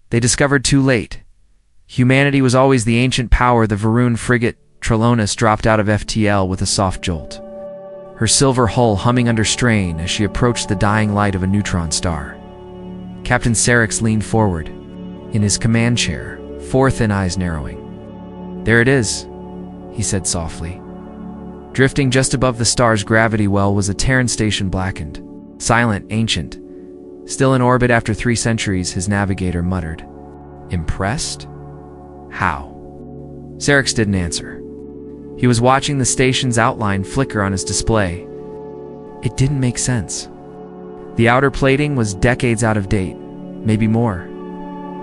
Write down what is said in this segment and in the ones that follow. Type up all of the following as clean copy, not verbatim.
They discovered too late. Humanity was always the ancient power. The Varun frigate Trelawnus dropped out of FTL with a soft jolt, her silver hull humming under strain as she approached the dying light of a neutron star. Captain Sarix leaned forward, in his command chair, four thin eyes narrowing. "There it is," he said softly. Drifting just above the star's gravity well was a Terran station, blackened, silent, ancient. Still in orbit after 3 centuries, his navigator muttered. "Impressed? How?" Sarix didn't answer. He was watching the station's outline flicker on his display. It didn't make sense. The outer plating was decades out of date, maybe more.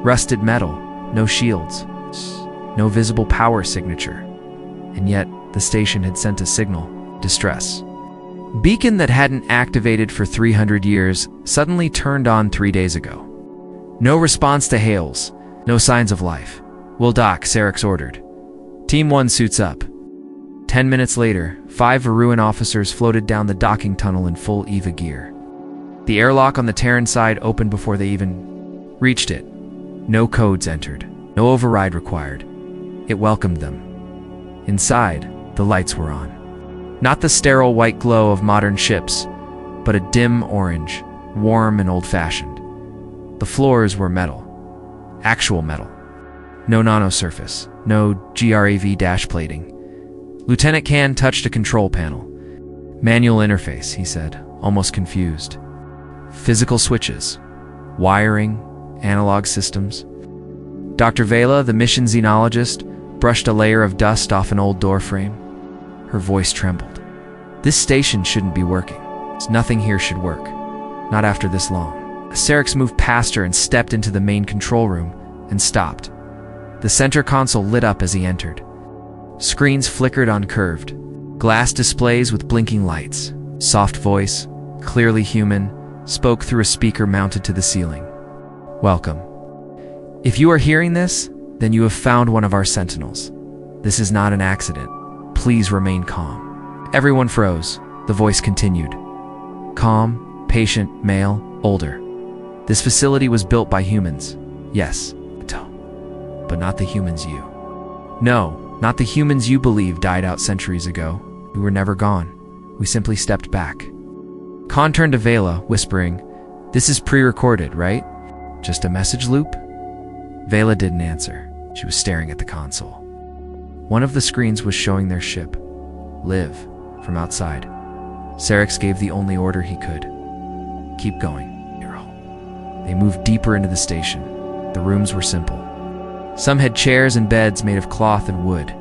Rusted metal, no shields, no visible power signature. And yet, the station had sent a signal, distress. Beacon that hadn't activated for 300 years suddenly turned on 3 days ago. No response to hails, no signs of life. "We'll dock," Sarix ordered. Team 1 suits up. 10 minutes later, 5 Varuan officers floated down the docking tunnel in full EVA gear. The airlock on the Terran side opened before they even reached it. No codes entered, no override required. It welcomed them. Inside, the lights were on. Not the sterile white glow of modern ships, but a dim orange, warm and old-fashioned. The floors were metal. Actual metal. No nanosurface, no GRAV dash plating. Lieutenant Can touched a control panel. "Manual interface," he said, almost confused. "Physical switches, wiring, analog systems." Dr. Vela, the mission xenologist, brushed a layer of dust off an old doorframe. Her voice trembled. "This station shouldn't be working. Nothing here should work. Not after this long." Sarix moved past her and stepped into the main control room, and stopped. The center console lit up as he entered. Screens flickered on curved glass displays with blinking lights. Soft voice, clearly human, spoke through a speaker mounted to the ceiling. "Welcome. If you are hearing this, then you have found one of our sentinels. This is not an accident. Please remain calm." Everyone froze. The voice continued. "Calm, patient, male, older. This facility was built by humans. Yes, but not the humans you. No, not the humans you believe died out centuries ago. We were never gone. We simply stepped back." Khan turned to Vela, whispering, "This is pre-recorded, right? Just a message loop?" Vela didn't answer. She was staring at the console. One of the screens was showing their ship, Liv, from outside. Sarix gave the only order he could. "Keep going, Hero." They moved deeper into the station. The rooms were simple. Some had chairs and beds made of cloth and wood.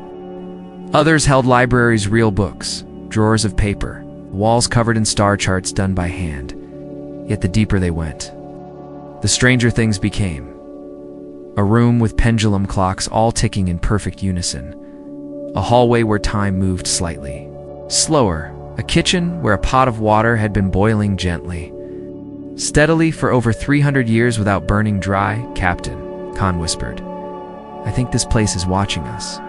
Others held libraries' real books, drawers of paper, walls covered in star charts done by hand. Yet the deeper they went, the stranger things became. A room with pendulum clocks all ticking in perfect unison. A hallway where time moved slightly slower. A kitchen where a pot of water had been boiling gently. "Steadily for over 300 years without burning dry, Captain," Khan whispered. "I think this place is watching us."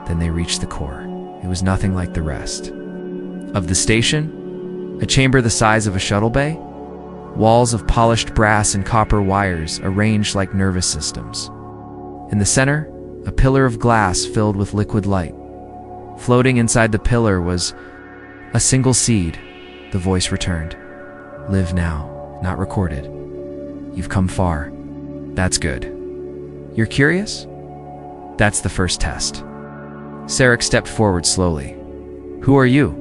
Then they reached the core. It was nothing like the rest. Of the station, a chamber the size of a shuttle bay, walls of polished brass and copper wires arranged like nervous systems. In the center, a pillar of glass filled with liquid light. Floating inside the pillar was a single seed. The voice returned. "Live now, not recorded. You've come far. That's good. You're curious? That's the first test." Sarix stepped forward slowly. "Who are you?"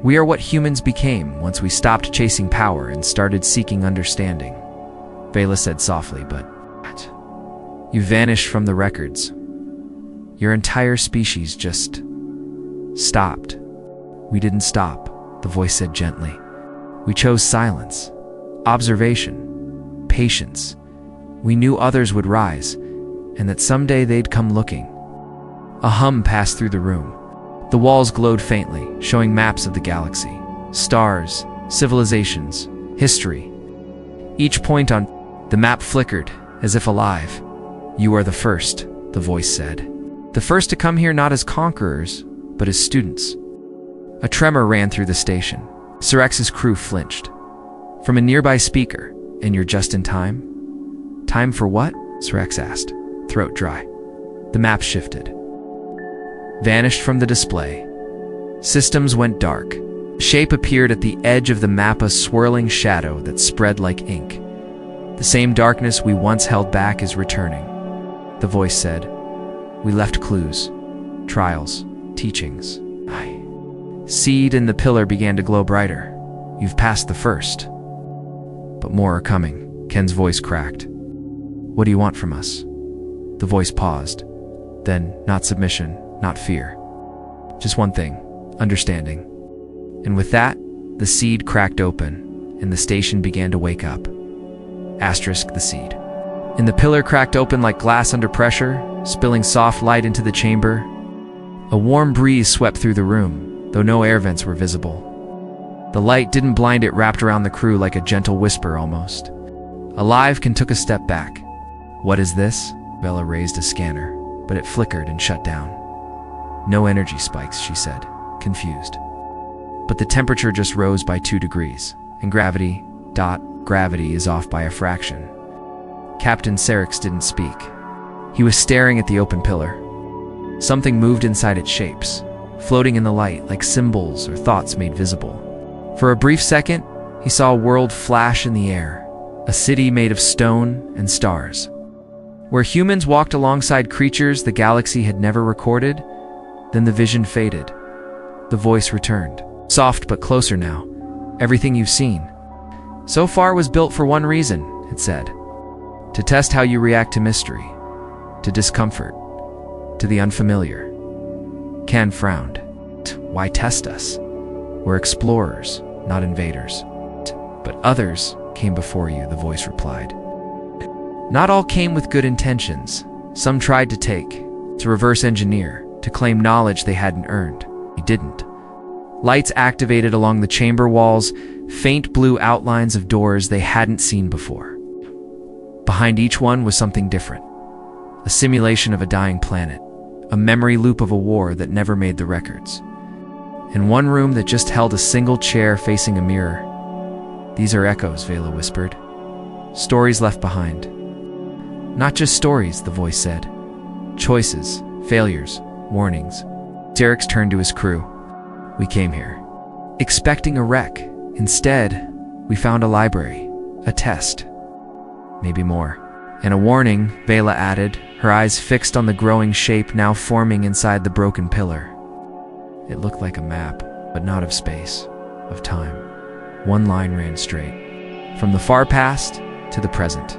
"We are what humans became once we stopped chasing power and started seeking understanding," Vela said softly, "but you vanished from the records. Your entire species just stopped." "We didn't stop," the voice said gently. "We chose silence, observation, patience. We knew others would rise, and that someday they'd come looking." A hum passed through the room. The walls glowed faintly, showing maps of the galaxy, stars, civilizations, history. Each point on the map flickered, as if alive. "You are the first," the voice said. "The first to come here not as conquerors, but as students." A tremor ran through the station. Sarix's crew flinched. From a nearby speaker, "And you're just in time?" "Time for what?" Rex asked, throat dry. The map shifted. Vanished from the display. Systems went dark. A shape appeared at the edge of the map, a swirling shadow that spread like ink. The same darkness we once held back is returning. The voice said, we left clues, trials, teachings. Seed in the pillar began to glow brighter. You've passed the first. But more are coming, Ken's voice cracked. What do you want from us? The voice paused. Then, not submission, not fear. Just one thing, understanding. And with that, the seed cracked open, and the station began to wake up. Asterisk the seed. And the pillar cracked open like glass under pressure, spilling soft light into the chamber. A warm breeze swept through the room, though no air vents were visible. The light didn't blind, it wrapped around the crew like a gentle whisper almost. Alive, Ken took a step back. What is this? Bella raised a scanner, but it flickered and shut down. No energy spikes, she said, confused. But the temperature just rose by 2 degrees, and gravity is off by a fraction. Captain Serix didn't speak. He was staring at the open pillar. Something moved inside its shapes, floating in the light like symbols or thoughts made visible. For a brief second, he saw a world flash in the air, a city made of stone and stars. Where humans walked alongside creatures the galaxy had never recorded, then the vision faded. The voice returned, soft but closer now. Everything you've seen so far was built for one reason, it said. To test how you react to mystery, to discomfort, to the unfamiliar. Ken frowned. Why test us? We're explorers, not invaders. But others came before you, the voice replied. Not all came with good intentions. Some tried to take, to reverse engineer, to claim knowledge they hadn't earned. He didn't. Lights activated along the chamber walls, faint blue outlines of doors they hadn't seen before. Behind each one was something different. A simulation of a dying planet, a memory loop of a war that never made the records. And one room that just held a single chair facing a mirror. These are echoes, Vela whispered. Stories left behind. Not just stories, the voice said. Choices, failures, warnings. Serix turned to his crew. We came here, expecting a wreck. Instead, we found a library, a test. Maybe more. And a warning, Vela added, her eyes fixed on the growing shape now forming inside the broken pillar. It looked like a map, but not of space, of time. One line ran straight, from the far past to the present.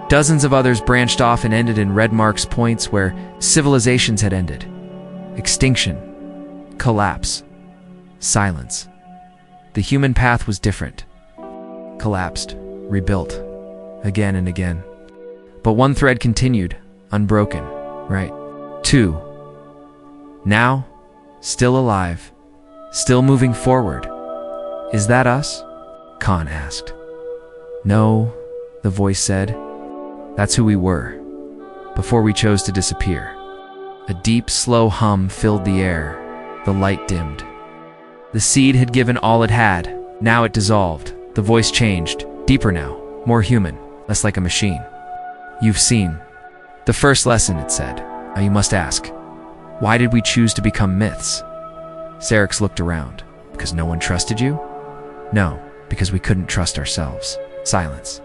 Dozens of others branched off and ended in red marks, points where civilizations had ended. Extinction, collapse, silence. The human path was different. Collapsed, rebuilt, again and again. But one thread continued, unbroken, right? 2. Now, still alive, still moving forward. Is that us? Khan asked. No, the voice said. That's who we were, before we chose to disappear. A deep, slow hum filled the air. The light dimmed. The seed had given all it had. Now it dissolved. The voice changed, deeper now, more human, less like a machine. You've seen. The first lesson, it said. Now you must ask, why did we choose to become myths? Serix looked around. Because no one trusted you? No, because we couldn't trust ourselves. Silence.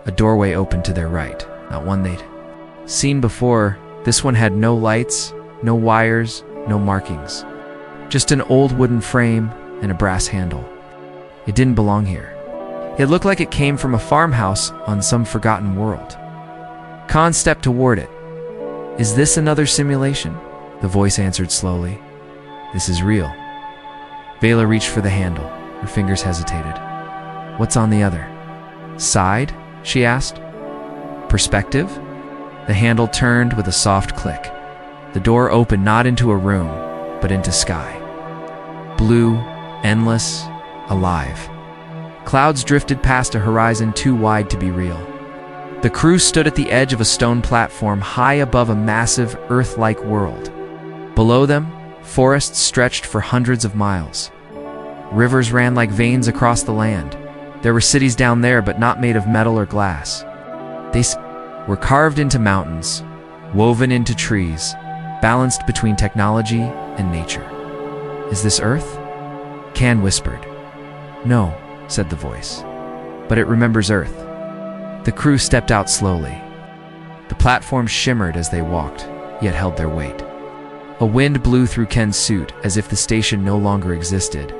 A doorway opened to their right, not one they'd seen before. This one had no lights, no wires, no markings. Just an old wooden frame and a brass handle. It didn't belong here. It looked like it came from a farmhouse on some forgotten world. Khan stepped toward it. Is this another simulation? The voice answered slowly. This is real. Vela reached for the handle. Her fingers hesitated. What's on the other side? She asked. Perspective? The handle turned with a soft click. The door opened not into a room, but into sky. Blue, endless, alive. Clouds drifted past a horizon too wide to be real. The crew stood at the edge of a stone platform high above a massive, Earth-like world. Below them, forests stretched for hundreds of miles. Rivers ran like veins across the land. There were cities down there, but not made of metal or glass. We're carved into mountains, woven into trees, balanced between technology and nature. Is this Earth? Can whispered. No, said the voice. But it remembers Earth. The crew stepped out slowly. The platform shimmered as they walked, yet held their weight. A wind blew through Ken's suit as if the station no longer existed.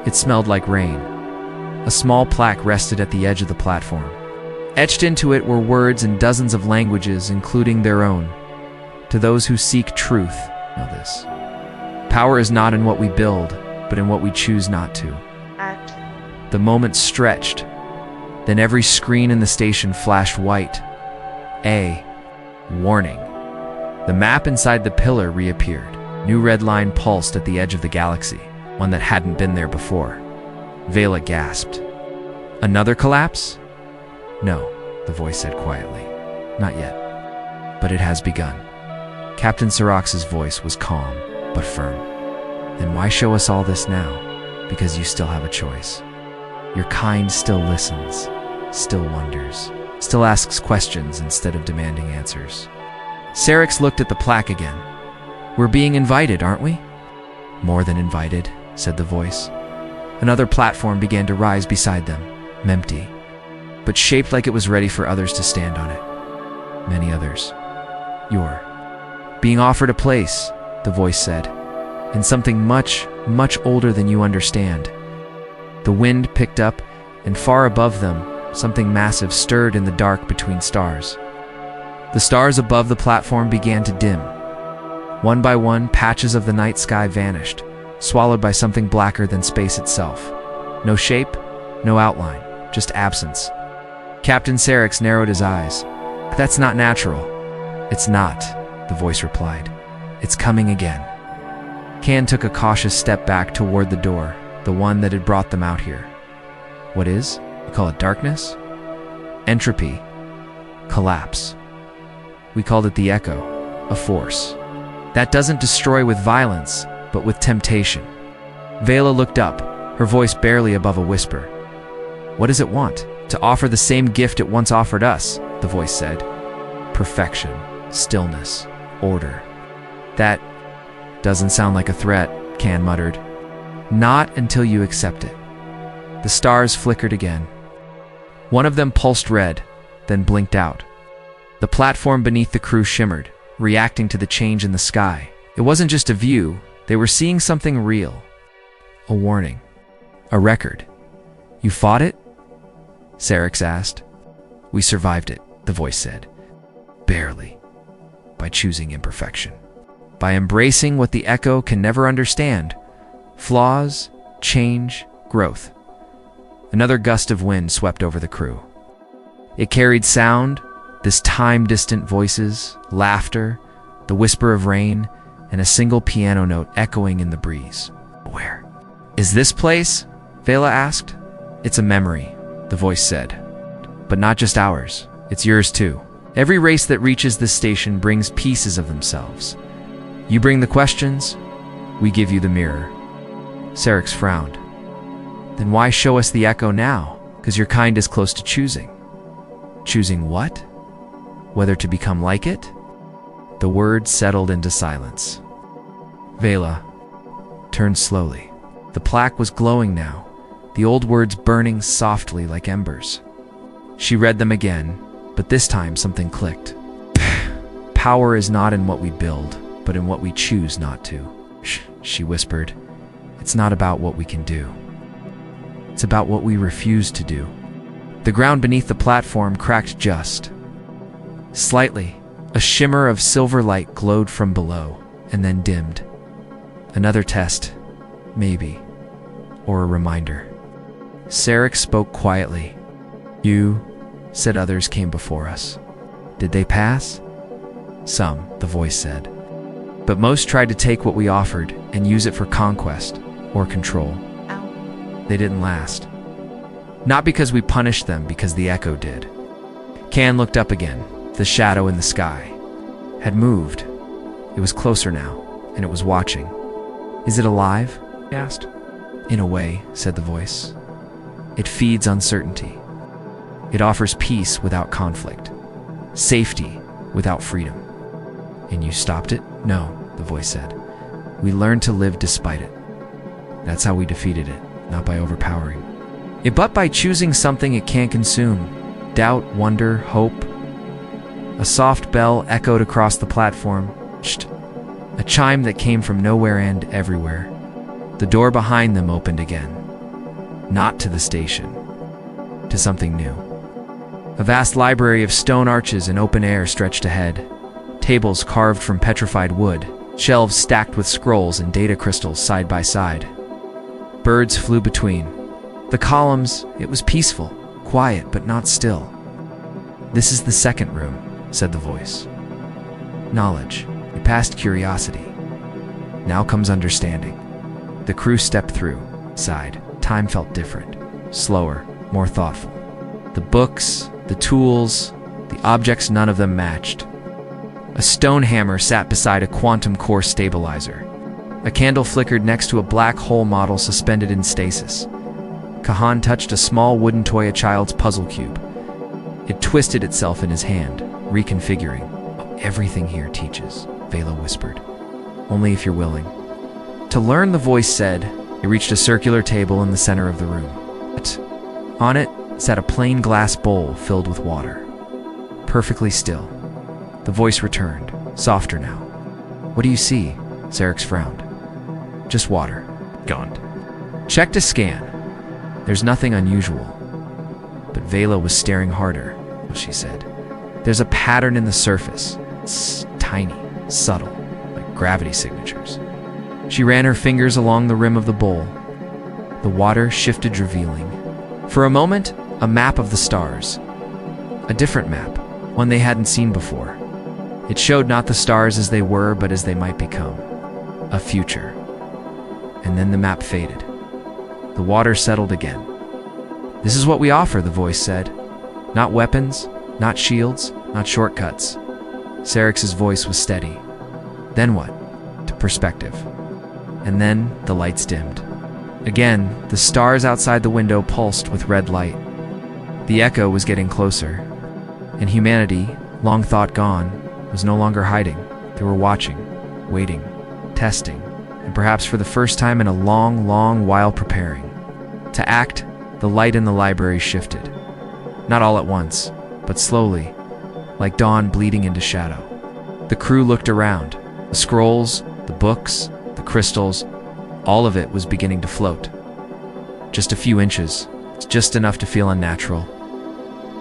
It smelled like rain. A small plaque rested at the edge of the platform. Etched into it were words in dozens of languages, including their own. To those who seek truth, know this. Power is not in what we build, but in what we choose not to. Act. The moment stretched. Then every screen in the station flashed white. A warning. The map inside the pillar reappeared. New red line pulsed at the edge of the galaxy, one that hadn't been there before. Vela gasped. Another collapse? No, the voice said quietly. Not yet. But it has begun. Captain Sirax's voice was calm, but firm. Then why show us all this now? Because you still have a choice. Your kind still listens, still wonders, still asks questions instead of demanding answers. Sirax looked at the plaque again. We're being invited, aren't we? More than invited, said the voice. Another platform began to rise beside them, empty, but shaped like it was ready for others to stand on it. Many others. You're being offered a place, the voice said, in something much, much older than you understand. The wind picked up, and far above them, something massive stirred in the dark between stars. The stars above the platform began to dim. One by one, patches of the night sky vanished, swallowed by something blacker than space itself. No shape, no outline, just absence. Captain Sirax narrowed his eyes. That's not natural. It's not, the voice replied. It's coming again. Can took a cautious step back toward the door, the one that had brought them out here. What is? You call it darkness? Entropy. Collapse. We called it the echo, a force. That doesn't destroy with violence, but with temptation. Vela looked up, her voice barely above a whisper. What does it want? To offer the same gift it once offered us, the voice said. Perfection, stillness, order. That doesn't sound like a threat, Can muttered. Not until you accept it. The stars flickered again. One of them pulsed red, then blinked out. The platform beneath the crew shimmered, reacting to the change in the sky. It wasn't just a view, they were seeing something real. A warning. A record. You fought it? Sirax asked. We survived it, the voice said. Barely. By choosing imperfection. By embracing what the echo can never understand. Flaws, change, growth. Another gust of wind swept over the crew. It carried sound, this time-distant voices, laughter, the whisper of rain, and a single piano note echoing in the breeze. Where? Is this place? Vela asked. It's a memory, the voice said. But not just ours, it's yours too. Every race that reaches this station brings pieces of themselves. You bring the questions, we give you the mirror. Sirax frowned. Then why show us the echo now? Because your kind is close to choosing. Choosing what? Whether to become like it? The words settled into silence. Vela turned slowly. The plaque was glowing now, the old words burning softly like embers. She read them again, but this time something clicked. Power is not in what we build, but in what we choose not to. Shh, she whispered. It's not about what we can do. It's about what we refuse to do. The ground beneath the platform cracked just. Slightly, a shimmer of silver light glowed from below, and then dimmed. Another test, maybe, or a reminder. Sirax spoke quietly. You, said others came before us. Did they pass? Some, the voice said. But most tried to take what we offered and use it for conquest or control. Ow. They didn't last. Not because we punished them, because the echo did. Can looked up again. The shadow in the sky had moved. It was closer now, and it was watching. Is it alive? He asked. In a way, said the voice. It feeds uncertainty. It offers peace without conflict. safety without freedom. And you stopped it? No, the voice said. We learned to live despite it. That's how we defeated it, not by overpowering it, but by choosing something it can't consume. Doubt, wonder, hope. A soft bell echoed across the platform. A chime that came from nowhere and everywhere. The door behind them opened again. Not to the station. To something new. A vast library of stone arches and open air stretched ahead. Tables carved from petrified wood. Shelves stacked with scrolls and data crystals side by side. Birds flew between. The columns, it was peaceful, quiet but not still. This is the second room, said the voice. Knowledge. It passed curiosity. Now comes understanding. The crew stepped through, sighed. Time felt different, slower, more thoughtful. The books, the tools, the objects, none of them matched. A stone hammer sat beside a quantum core stabilizer. A candle flickered next to a black hole model suspended in stasis. Kahan touched a small wooden toy, a child's puzzle cube. It twisted itself in his hand, reconfiguring. Everything here teaches, Vela whispered. Only if you're willing. To learn, the voice said. It reached a circular table in the center of the room. On it sat a plain glass bowl filled with water. Perfectly still. The voice returned, softer now. What do you see? Sarex frowned. Just water. Gone. Check to scan. There's nothing unusual. But Vela was staring harder, she said. There's a pattern in the surface. It's tiny, subtle, like gravity signatures. She ran her fingers along the rim of the bowl. The water shifted, revealing, for a moment, a map of the stars. A different map, one they hadn't seen before. It showed not the stars as they were, but as they might become. A future. And then the map faded. The water settled again. This is what we offer, the voice said. Not weapons, not shields, not shortcuts. Sarex's voice was steady. Then what? To perspective. And then the lights dimmed. Again, the stars outside the window pulsed with red light. The echo was getting closer. And humanity, long thought gone, was no longer hiding. They were watching, waiting, testing, and perhaps for the first time in a long, long while preparing. To act, the light in the library shifted. Not all at once, but slowly, like dawn bleeding into shadow. The crew looked around. The scrolls, the books, the crystals, all of it was beginning to float. Just a few inches, just enough to feel unnatural.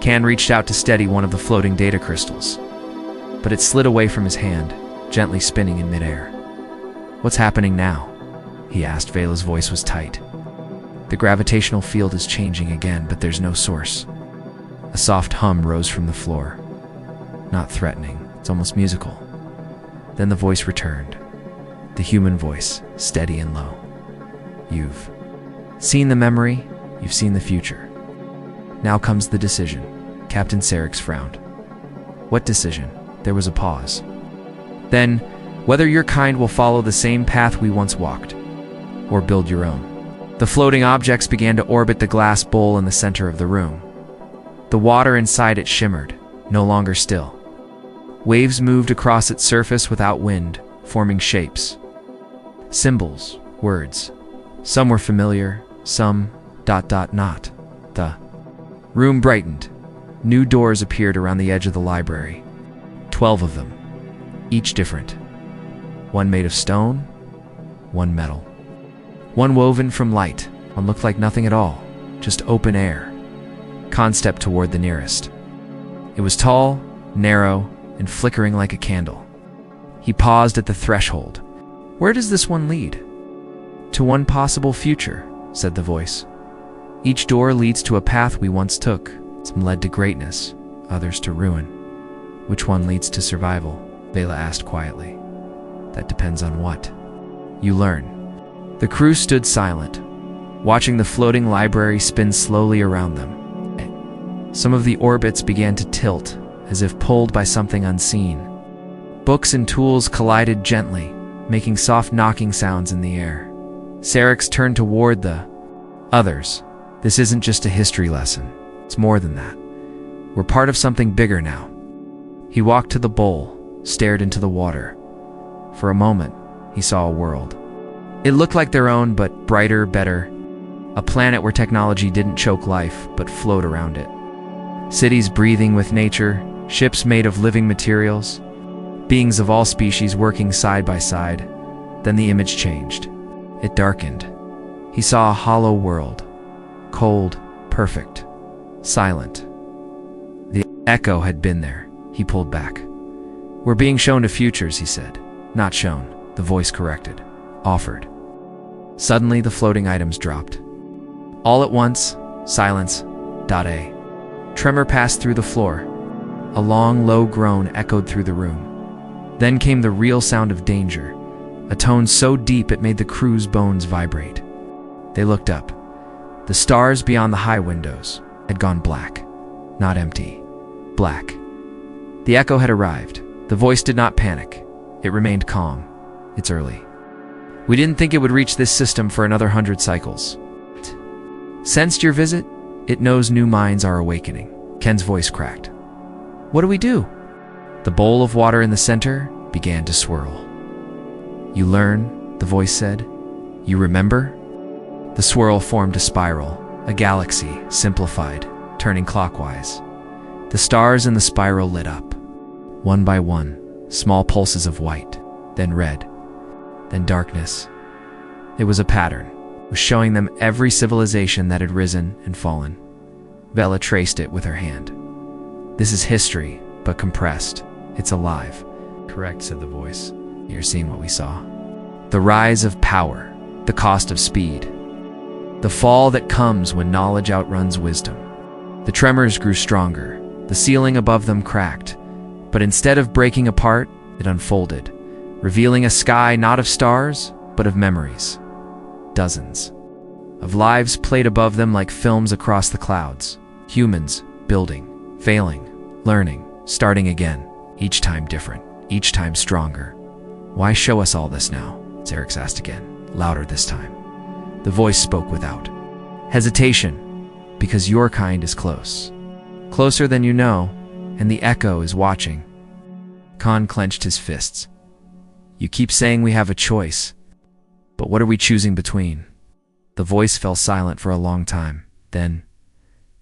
Can reached out to steady one of the floating data crystals, but it slid away from his hand, gently spinning in midair. What's happening now? He asked. Vela's voice was tight. The gravitational field is changing again, but there's no source. A soft hum rose from the floor. Not threatening, it's almost musical. Then the voice returned. The human voice, steady and low. You've seen the memory, you've seen the future. Now comes the decision. Captain Sarex frowned. What decision? There was a pause. Then, whether your kind will follow the same path we once walked, or build your own. The floating objects began to orbit the glass bowl in the center of the room. The water inside it shimmered, no longer still. Waves moved across its surface without wind, forming shapes. Symbols, words. Some were familiar, some ... not. The room brightened. New doors appeared around the edge of the library. 12 of them, each different. One made of stone, one metal. One woven from light, one looked like nothing at all, just open air. Khan stepped toward the nearest. It was tall, narrow, and flickering like a candle. He paused at the threshold. Where does this one lead? To one possible future, said the voice. Each door leads to a path we once took. Some led to greatness, others to ruin. Which one leads to survival? Vela asked quietly. That depends on what you learn. The crew stood silent, watching the floating library spin slowly around them. Some of the orbits began to tilt, as if pulled by something unseen. Books and tools collided gently, making soft knocking sounds in the air. Sarex turned toward the others. This isn't just a history lesson. It's more than that. We're part of something bigger now. He walked to the bowl, stared into the water. For a moment, he saw a world. It looked like their own, but brighter, better. A planet where technology didn't choke life, but flowed around it. Cities breathing with nature, ships made of living materials, beings of all species working side by side. Then the image changed. It darkened. He saw a hollow world. Cold, perfect, silent. The echo had been there. He pulled back. "We're being shown to futures," he said. "Not shown," the voice corrected. "Offered." Suddenly, the floating items dropped. All at once, silence. A tremor passed through the floor. A long, low groan echoed through the room. Then came the real sound of danger, a tone so deep it made the crew's bones vibrate. They looked up. The stars beyond the high windows had gone black. Not empty. Black. The echo had arrived. The voice did not panic. It remained calm. "It's early. We didn't think it would reach this system for another 100 cycles. Sensed your visit? It knows new minds are awakening." Ken's voice cracked. "What do we do?" The bowl of water in the center began to swirl. "You learn," the voice said. "You remember?" The swirl formed a spiral, a galaxy, simplified, turning clockwise. The stars in the spiral lit up. One by one, small pulses of white, then red, then darkness. It was a pattern, was showing them every civilization that had risen and fallen. Vela traced it with her hand. "This is history, but compressed. It's alive." "Correct," said the voice. "You're seeing what we saw. The rise of power, the cost of speed. The fall that comes when knowledge outruns wisdom." The tremors grew stronger. The ceiling above them cracked. But instead of breaking apart, it unfolded, revealing a sky not of stars, but of memories. Dozens of lives played above them like films across the clouds. Humans, building, failing, learning, starting again. Each time different, each time stronger. "Why show us all this now?" Xerix asked again, louder this time. The voice spoke without hesitation. "Because your kind is close. Closer than you know, and the echo is watching." Khan clenched his fists. "You keep saying we have a choice. But what are we choosing between?" The voice fell silent for a long time. Then,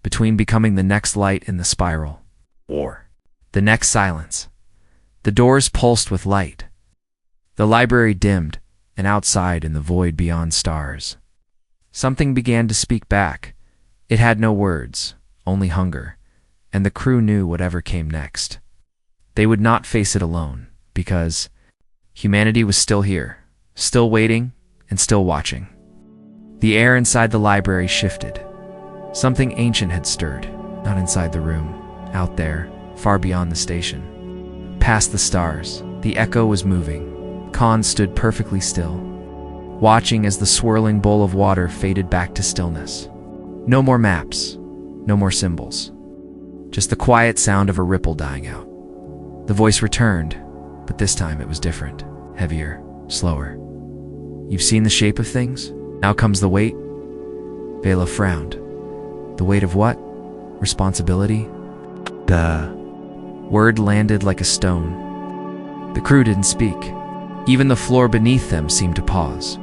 between becoming the next light in the spiral, or the next silence, the doors pulsed with light. The library dimmed, and outside in the void beyond stars, something began to speak back. It had no words, only hunger, and the crew knew whatever came next. They would not face it alone, because humanity was still here, still waiting, and still watching. The air inside the library shifted. Something ancient had stirred, not inside the room, out there, far beyond the station. Past the stars, the echo was moving. Khan stood perfectly still, watching as the swirling bowl of water faded back to stillness. No more maps, no more symbols. Just the quiet sound of a ripple dying out. The voice returned, but this time it was different, heavier, slower. "You've seen the shape of things? Now comes the weight." Vela frowned. "The weight of what? Responsibility?" The word landed like a stone. The crew didn't speak. Even the floor beneath them seemed to pause.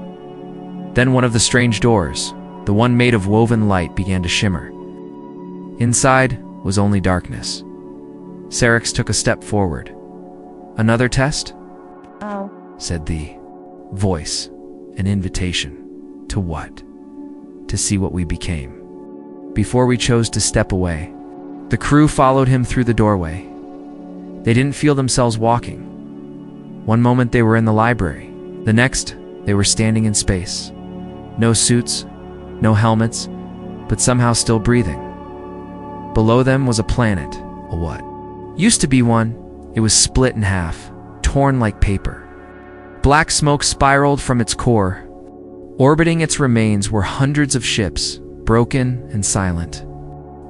Then one of the strange doors, the one made of woven light, began to shimmer. Inside was only darkness. Syrinx took a step forward. "Another test?" "Oh," said the voice. "An invitation. To what?" "To see what we became. Before we chose to step away." The crew followed him through the doorway. They didn't feel themselves walking. One moment they were in the library. The next, they were standing in space. No suits, no helmets, but somehow still breathing. Below them was a planet. A what? Used to be one. It was split in half, torn like paper. Black smoke spiraled from its core. Orbiting its remains were hundreds of ships, broken and silent.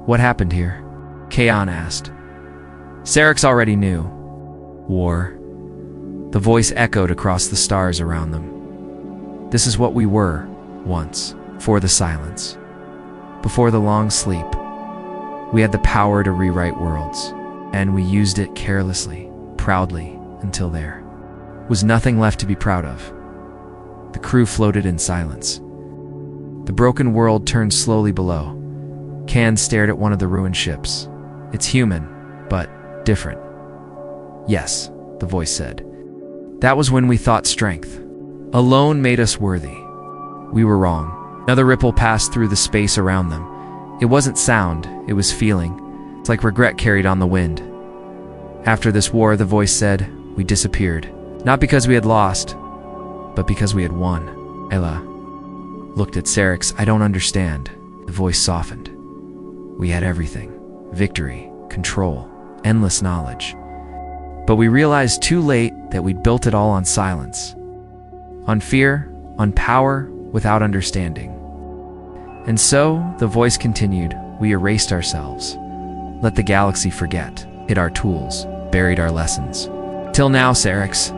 "What happened here?" Kaon asked. Syrinx already knew. "War." The voice echoed across the stars around them. "This is what we were, once, before the silence. Before the long sleep. We had the power to rewrite worlds. and we used it carelessly, proudly, until there was nothing left to be proud of. The crew floated in silence. The broken world turned slowly below. Can stared at one of the ruined ships. It's human, but different. Yes, the voice said. That was when we thought strength alone made us worthy. We were wrong. Another ripple passed through the space around them. It wasn't sound, it was feeling. It's like regret carried on the wind. After this war, the voice said, we disappeared. Not because we had lost, but because we had won. Ella looked at Syrinx. I don't understand. The voice softened. We had everything. Victory, control, endless knowledge. But we realized too late that we'd built it all on silence. On fear, on power, without understanding. And so, the voice continued, we erased ourselves. Let the galaxy forget, hid our tools, buried our lessons. Till now, Syrinx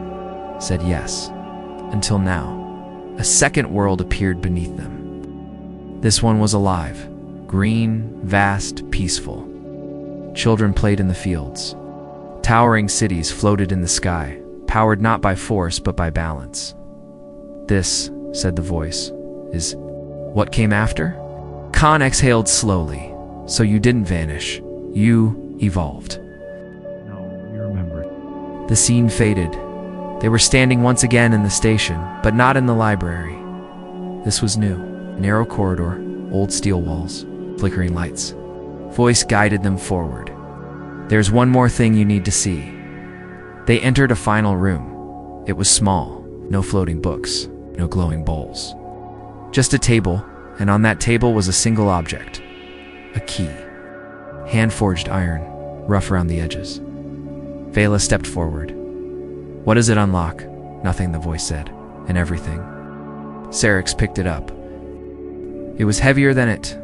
said yes. Until now, a second world appeared beneath them. This one was alive, green, vast, peaceful. Children played in the fields. Towering cities floated in the sky, powered not by force but by balance. This, said the voice, is what came after? Khan exhaled slowly. So you didn't vanish. You evolved. No, you remember. The scene faded. They were standing once again in the station, but not in the library. This was new. A narrow corridor, old steel walls, flickering lights. Voice guided them forward. There's one more thing you need to see. They entered a final room. It was small. No floating books. No glowing bowls. Just a table, and on that table was a single object. A key. Hand-forged iron, rough around the edges. Vela stepped forward. What does it unlock? Nothing, the voice said. And everything. Syrinx picked it up. It was heavier than it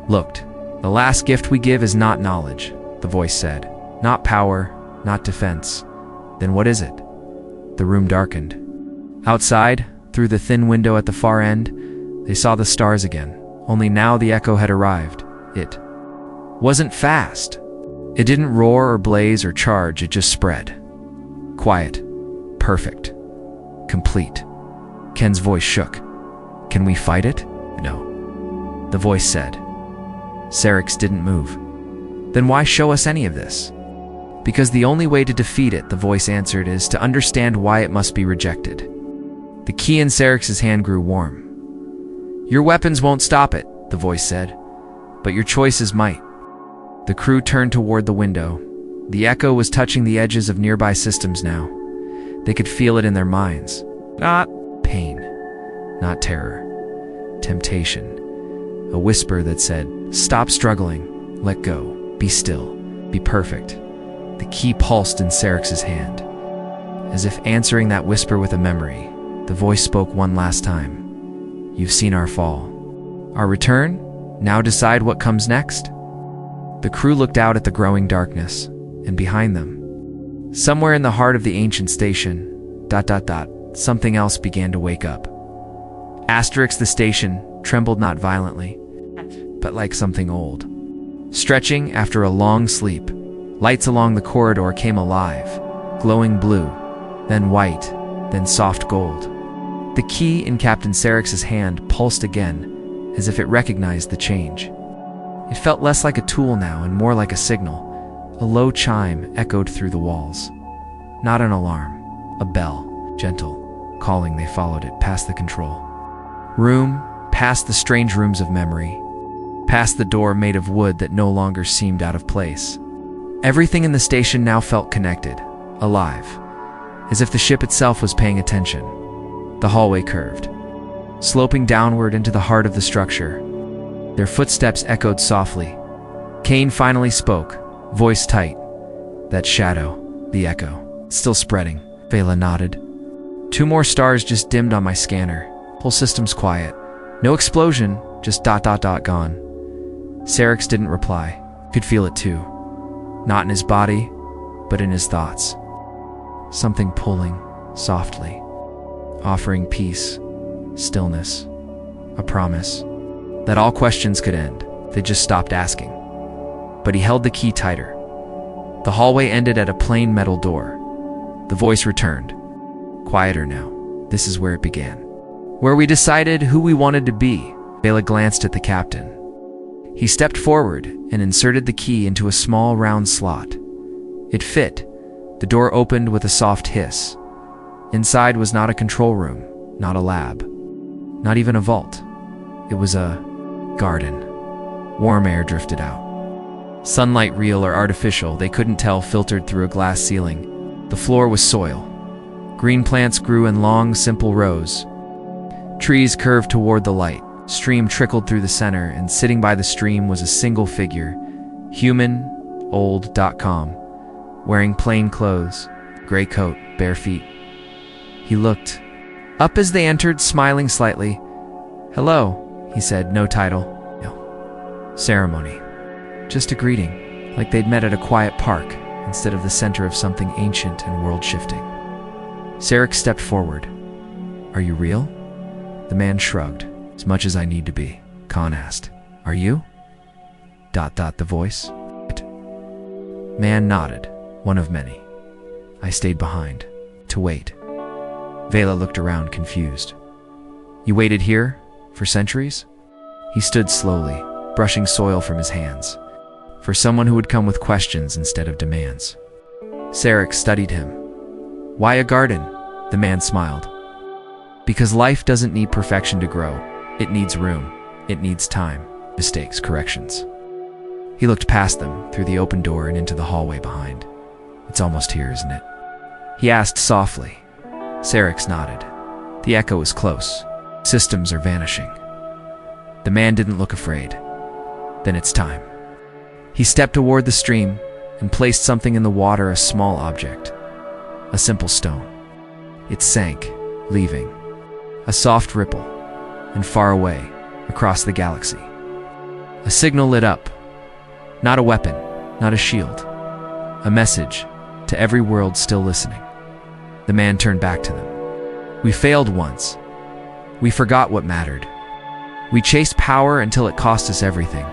looked. The last gift we give is not knowledge, the voice said. Not power, not defense. Then what is it? The room darkened. Outside, through the thin window at the far end, they saw the stars again. Only now the echo had arrived. It wasn't fast. It didn't roar or blaze or charge, it just spread. Quiet. Perfect. Complete. Ken's voice shook. Can we fight it? No. The voice said. Syrinx didn't move. Then why show us any of this? Because the only way to defeat it, the voice answered, is to understand why it must be rejected. The key in Syrinx's hand grew warm. Your weapons won't stop it, the voice said, but your choices might. The crew turned toward the window. The echo was touching the edges of nearby systems now. They could feel it in their minds. Not pain, not terror, temptation. A whisper that said, stop struggling, let go, be still, be perfect. The key pulsed in Syrinx's hand. As if answering that whisper with a memory, the voice spoke one last time. You've seen our fall. Our return? Now decide what comes next? The crew looked out at the growing darkness, and behind them, somewhere in the heart of the ancient station, something else began to wake up. Asterisk the station trembled not violently, but like something old. Stretching after a long sleep, lights along the corridor came alive, glowing blue, then white, then soft gold. The key in Captain Syrinx's hand pulsed again, as if it recognized the change. It felt less like a tool now and more like a signal. A low chime echoed through the walls. Not an alarm, a bell, gentle, calling. They followed it past the control room, past the strange rooms of memory, past the door made of wood that no longer seemed out of place. Everything in the station now felt connected, alive, as if the ship itself was paying attention. The hallway curved, sloping downward into the heart of the structure. Their footsteps echoed softly. Kane finally spoke, voice tight. That shadow, the echo, still spreading. Vela nodded. 2 more stars just dimmed on my scanner. Whole system's quiet. No explosion, just ... gone. Syrinx didn't reply. Could feel it too. Not in his body, but in his thoughts. Something pulling, softly, offering peace, stillness, a promise that all questions could end. They just stopped asking. But he held the key tighter. The hallway ended at a plain metal door. The voice returned. Quieter now. This is where it began. Where we decided who we wanted to be. Vela glanced at the captain. He stepped forward and inserted the key into a small round slot. It fit. The door opened with a soft hiss. Inside was not a control room, not a lab, not even a vault. It was a garden. Warm air drifted out. Sunlight, real or artificial, they couldn't tell, filtered through a glass ceiling. The floor was soil. Green plants grew in long, simple rows. Trees curved toward the light. Stream trickled through the center, and sitting by the stream was a single figure, human, old.com, wearing plain clothes, gray coat, bare feet. He looked up as they entered, smiling slightly. Hello, he said, no title, no ceremony. Just a greeting, like they'd met at a quiet park instead of the center of something ancient and world-shifting. Sarek stepped forward. Are you real? The man shrugged. As much as I need to be. Khan asked. Are you? The voice. Man nodded. One of many. I stayed behind. To wait. Vela looked around, confused. You waited here? For centuries? He stood slowly, brushing soil from his hands. For someone who would come with questions instead of demands. Sarek studied him. Why a garden? The man smiled. Because life doesn't need perfection to grow. It needs room. It needs time. Mistakes, corrections. He looked past them, through the open door and into the hallway behind. It's almost here, isn't it? He asked softly. Sarek nodded. The echo is close. Systems are vanishing. The man didn't look afraid. Then it's time. He stepped toward the stream and placed something in the water, a small object. A simple stone. It sank, leaving a soft ripple. And far away, across the galaxy, a signal lit up. Not a weapon, not a shield. A message to every world still listening. The man turned back to them. We failed once. We forgot what mattered. We chased power until it cost us everything.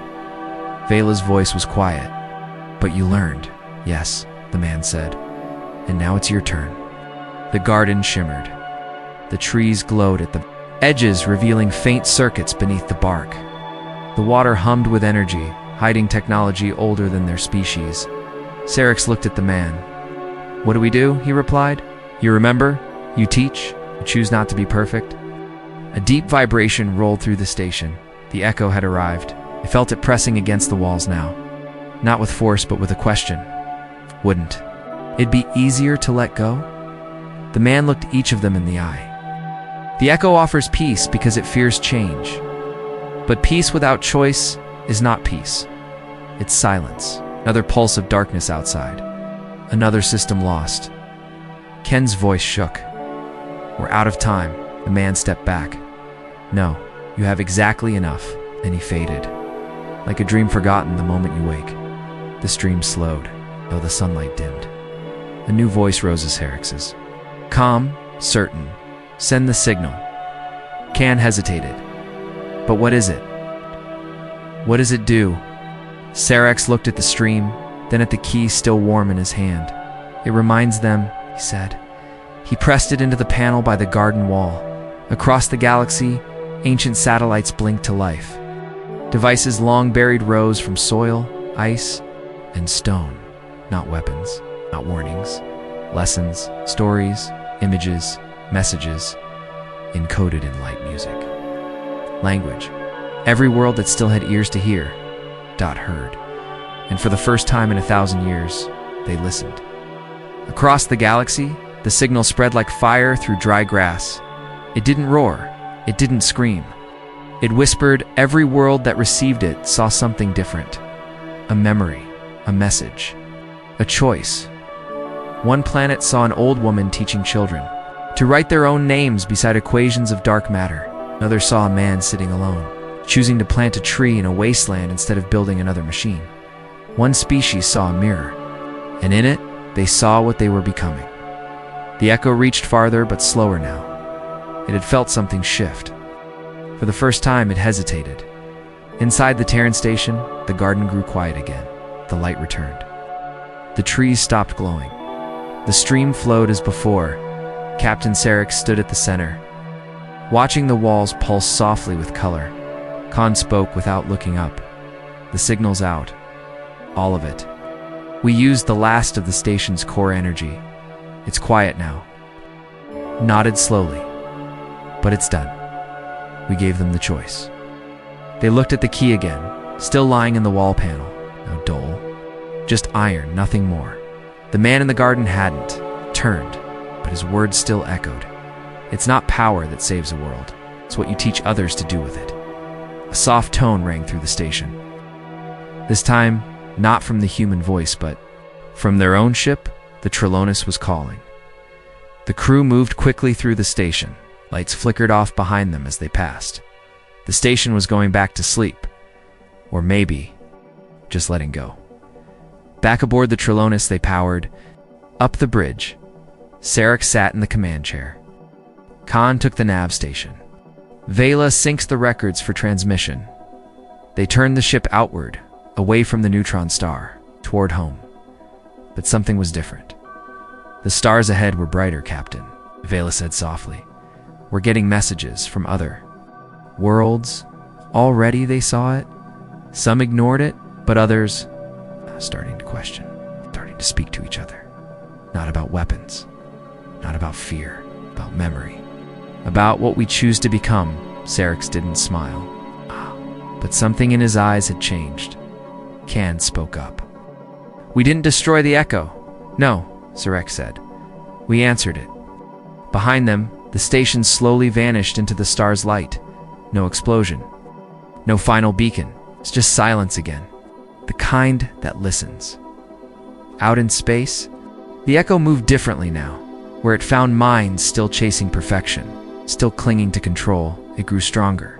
Vela's voice was quiet. But you learned, yes, the man said. And now it's your turn. The garden shimmered. The trees glowed at the edges, revealing faint circuits beneath the bark. The water hummed with energy, hiding technology older than their species. Sarek looked at the man. What do we do? He replied. You remember? You teach? You choose not to be perfect? A deep vibration rolled through the station. The echo had arrived. I felt it pressing against the walls now. Not with force, but with a question. Wouldn't it be easier to let go? The man looked each of them in the eye. The echo offers peace because it fears change. But peace without choice is not peace. It's silence. Another pulse of darkness outside. Another system lost. Ken's voice shook. We're out of time. The man stepped back. No, you have exactly enough. And he faded. Like a dream forgotten the moment you wake. The stream slowed, though the sunlight dimmed. A new voice rose as Sarek's. Calm, certain. Send the signal. Can hesitated. But what is it? What does it do? Sarek looked at the stream, then at the key still warm in his hand. It reminds them, he said. He pressed it into the panel by the garden wall. Across the galaxy, ancient satellites blinked to life. Devices long buried rose from soil, ice, and stone. Not weapons, not warnings. Lessons, stories, images, messages, encoded in light music. Language. Every world that still had ears to hear, heard. And for the first time in 1,000 years, they listened. Across the galaxy, the signal spread like fire through dry grass. It didn't roar. It didn't scream. It whispered. Every world that received it saw something different. A memory, a message, a choice. One planet saw an old woman teaching children to write their own names beside equations of dark matter. Another saw a man sitting alone, choosing to plant a tree in a wasteland instead of building another machine. One species saw a mirror, and in it, they saw what they were becoming. The echo reached farther, but slower now. It had felt something shift. For the first time, it hesitated. Inside the Terran station, the garden grew quiet again. The light returned. The trees stopped glowing. The stream flowed as before. Captain Sarek stood at the center, watching the walls pulse softly with color. Khan spoke without looking up. The signal's out. All of it. We used the last of the station's core energy. It's quiet now. Nodded slowly. But it's done. We gave them the choice. They looked at the key again, still lying in the wall panel. Now dull. Just iron, nothing more. The man in the garden hadn't turned, but his words still echoed. It's not power that saves a world. It's what you teach others to do with it. A soft tone rang through the station. This time, not from the human voice, but from their own ship, the Trelawnus was calling. The crew moved quickly through the station. Lights flickered off behind them as they passed. The station was going back to sleep. Or maybe just letting go. Back aboard the Trelawnus they powered. Up the bridge. Sarek sat in the command chair. Khan took the nav station. Vela syncs the records for transmission. They turned the ship outward, away from the neutron star, toward home. But something was different. The stars ahead were brighter, Captain, Vela said softly. We're getting messages from other worlds. Already they saw it. Some ignored it, but others starting to question, starting to speak to each other. Not about weapons, not about fear, about memory, about what we choose to become. Sarek didn't smile. But something in his eyes had changed. Khan spoke up. We didn't destroy the Echo. No, Sarek said. We answered it. Behind them, the station slowly vanished into the star's light. No explosion. No final beacon. It's just silence again. The kind that listens. Out in space, the Echo moved differently now. Where it found minds still chasing perfection, still clinging to control, it grew stronger.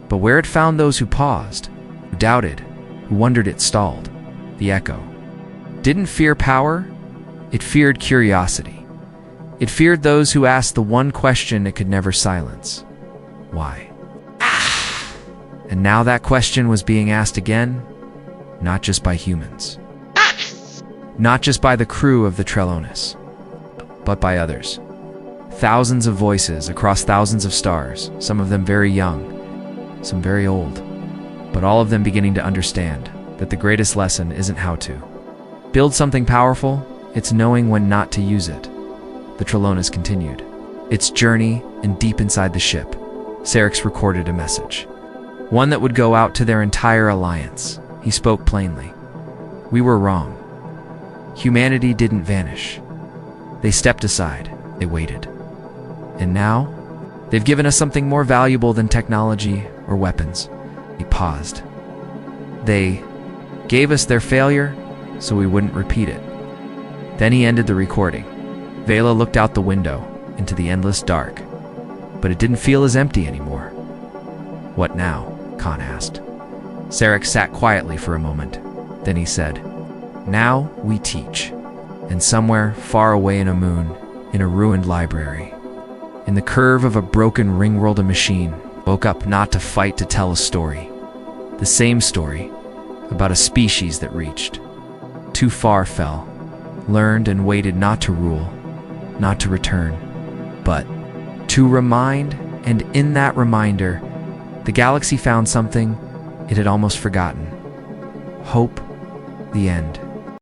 But where it found those who paused, who doubted, who wondered, it stalled. The Echo didn't fear power, it feared curiosity. It feared those who asked the one question it could never silence. Why? And now that question was being asked again, not just by humans. Not just by the crew of the Trelawnus, but by others. Thousands of voices across thousands of stars, some of them very young, some very old, but all of them beginning to understand that the greatest lesson isn't how to build something powerful, it's knowing when not to use it. The Trelawnus continued its journey, and deep inside the ship, Sarek recorded a message. One that would go out to their entire alliance. He spoke plainly. We were wrong. Humanity didn't vanish. They stepped aside. They waited. And now, they've given us something more valuable than technology or weapons. He paused. They gave us their failure so we wouldn't repeat it. Then he ended the recording. Vela looked out the window into the endless dark, but it didn't feel as empty anymore. What now? Khan asked. Sarek sat quietly for a moment. Then he said, Now we teach. And somewhere far away in a moon, in a ruined library, in the curve of a broken ring-world, a machine woke up not to fight, to tell a story. The same story about a species that reached too far, fell, learned and waited, not to rule, not to return, but to remind. And in that reminder, the galaxy found something it had almost forgotten. Hope, the end.